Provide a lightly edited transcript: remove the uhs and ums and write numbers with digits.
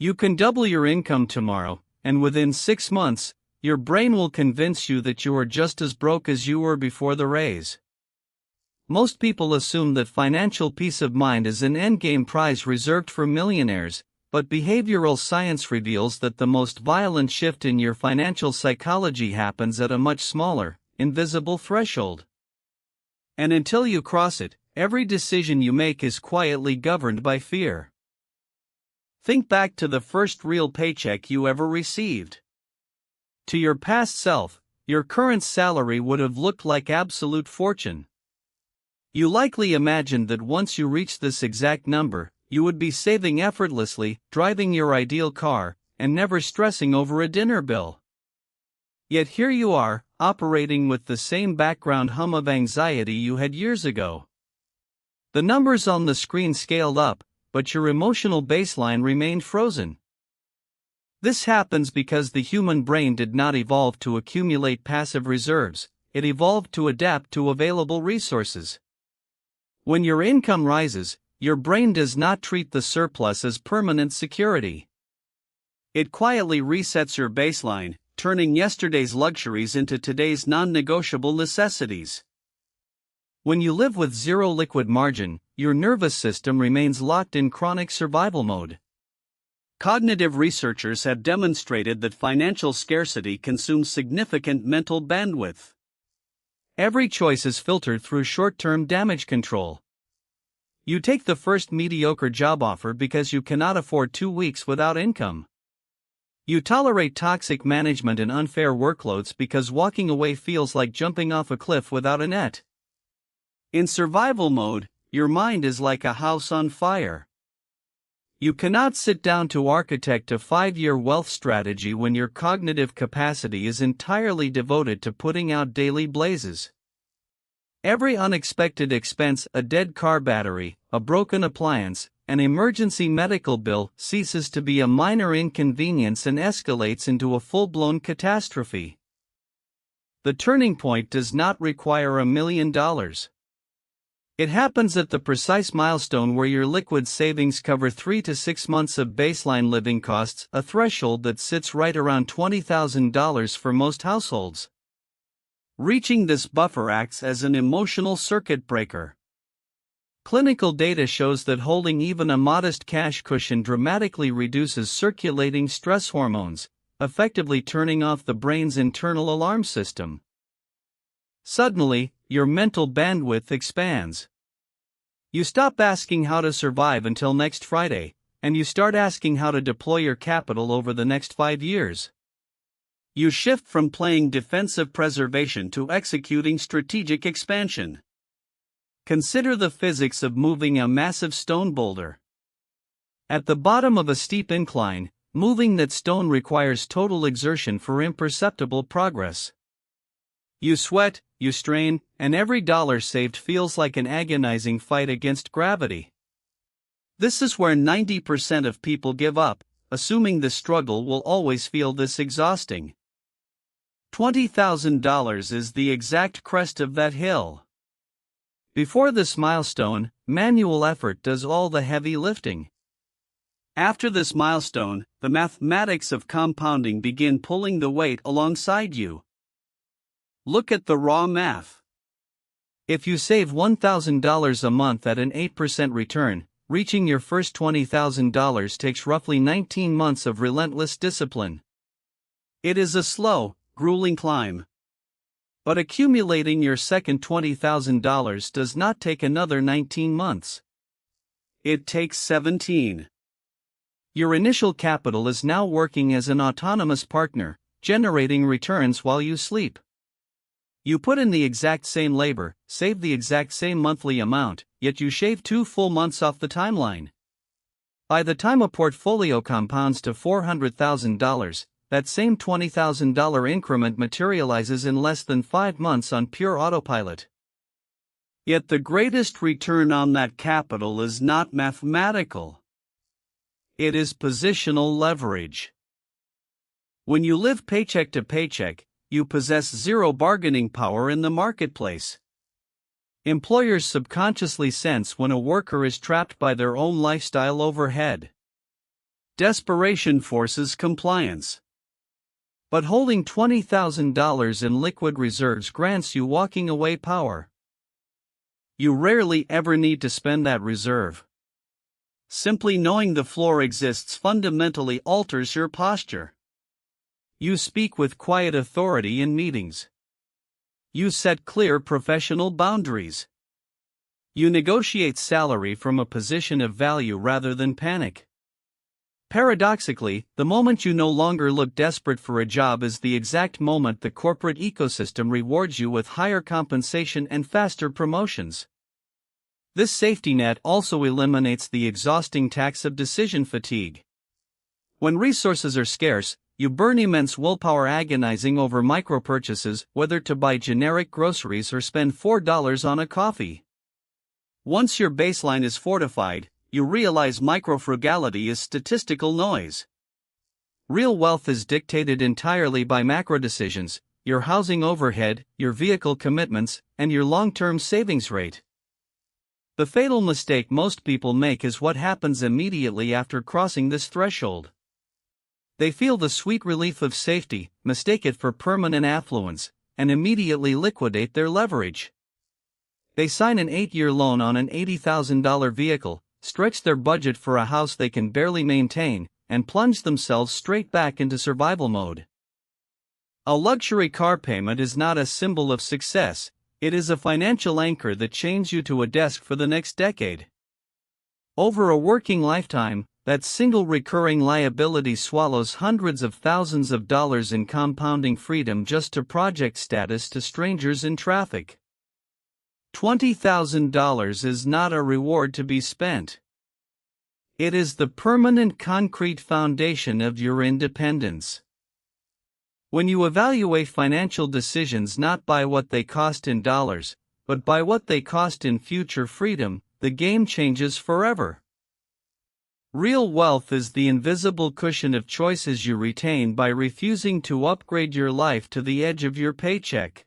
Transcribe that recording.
You can double your income tomorrow, and within 6 months, your brain will convince you that you are just as broke as you were before the raise. Most people assume that financial peace of mind is an endgame prize reserved for millionaires, but behavioral science reveals that the most violent shift in your financial psychology happens at a much smaller, invisible threshold. And until you cross it, every decision you make is quietly governed by fear. Think back to the first real paycheck you ever received. To your past self, your current salary would have looked like absolute fortune. You likely imagined that once you reached this exact number, you would be saving effortlessly, driving your ideal car, and never stressing over a dinner bill. Yet here you are, operating with the same background hum of anxiety you had years ago. The numbers on the screen scaled up, but your emotional baseline remained frozen. This happens because the human brain did not evolve to accumulate passive reserves, it evolved to adapt to available resources. When your income rises, your brain does not treat the surplus as permanent security. It quietly resets your baseline, turning yesterday's luxuries into today's non-negotiable necessities. When you live with zero liquid margin, your nervous system remains locked in chronic survival mode. Cognitive researchers have demonstrated that financial scarcity consumes significant mental bandwidth. Every choice is filtered through short-term damage control. You take the first mediocre job offer because you cannot afford 2 weeks without income. You tolerate toxic management and unfair workloads because walking away feels like jumping off a cliff without a net. In survival mode, your mind is like a house on fire. You cannot sit down to architect a 5-year wealth strategy when your cognitive capacity is entirely devoted to putting out daily blazes. Every unexpected expense, a dead car battery, a broken appliance, an emergency medical bill, ceases to be a minor inconvenience and escalates into a full-blown catastrophe. The turning point does not require $1 million. It happens at the precise milestone where your liquid savings cover 3 to 6 months of baseline living costs, a threshold that sits right around $20,000 for most households. Reaching this buffer acts as an emotional circuit breaker. Clinical data shows that holding even a modest cash cushion dramatically reduces circulating stress hormones, effectively turning off the brain's internal alarm system. Suddenly, your mental bandwidth expands. You stop asking how to survive until next Friday, and you start asking how to deploy your capital over the next 5 years. You shift from playing defensive preservation to executing strategic expansion. Consider the physics of moving a massive stone boulder. At the bottom of a steep incline, moving that stone requires total exertion for imperceptible progress. You sweat, you strain, and every dollar saved feels like an agonizing fight against gravity. This is where 90% of people give up, assuming the struggle will always feel this exhausting. $20,000 is the exact crest of that hill. Before this milestone, manual effort does all the heavy lifting. After this milestone, the mathematics of compounding begin pulling the weight alongside you. Look at the raw math. If you save $1,000 a month at an 8% return, reaching your first $20,000 takes roughly 19 months of relentless discipline. It is a slow, grueling climb. But accumulating your second $20,000 does not take another 19 months. It takes 17. Your initial capital is now working as an autonomous partner, generating returns while you sleep. You put in the exact same labor, save the exact same monthly amount, yet you shave 2 full months off the timeline. By the time a portfolio compounds to $400,000, that same $20,000 increment materializes in less than 5 months on pure autopilot. Yet the greatest return on that capital is not mathematical. It is positional leverage. When you live paycheck to paycheck, you possess zero bargaining power in the marketplace. Employers subconsciously sense when a worker is trapped by their own lifestyle overhead. Desperation forces compliance. But holding $20,000 in liquid reserves grants you walking away power. You rarely ever need to spend that reserve. Simply knowing the floor exists fundamentally alters your posture. You speak with quiet authority in meetings. You set clear professional boundaries. You negotiate salary from a position of value rather than panic. Paradoxically, the moment you no longer look desperate for a job is the exact moment the corporate ecosystem rewards you with higher compensation and faster promotions. This safety net also eliminates the exhausting tax of decision fatigue. When resources are scarce, you burn immense willpower agonizing over micro-purchases, whether to buy generic groceries or spend $4 on a coffee. Once your baseline is fortified, you realize micro-frugality is statistical noise. Real wealth is dictated entirely by macro decisions: your housing overhead, your vehicle commitments, and your long-term savings rate. The fatal mistake most people make is what happens immediately after crossing this threshold. They feel the sweet relief of safety, mistake it for permanent affluence, and immediately liquidate their leverage. They sign an 8-year loan on an $80,000 vehicle, stretch their budget for a house they can barely maintain, and plunge themselves straight back into survival mode. A luxury car payment is not a symbol of success, it is a financial anchor that chains you to a desk for the next decade. Over a working lifetime, that single recurring liability swallows hundreds of thousands of dollars in compounding freedom just to project status to strangers in traffic. $20,000 is not a reward to be spent. It is the permanent concrete foundation of your independence. When you evaluate financial decisions not by what they cost in dollars, but by what they cost in future freedom, the game changes forever. Real wealth is the invisible cushion of choices you retain by refusing to upgrade your life to the edge of your paycheck.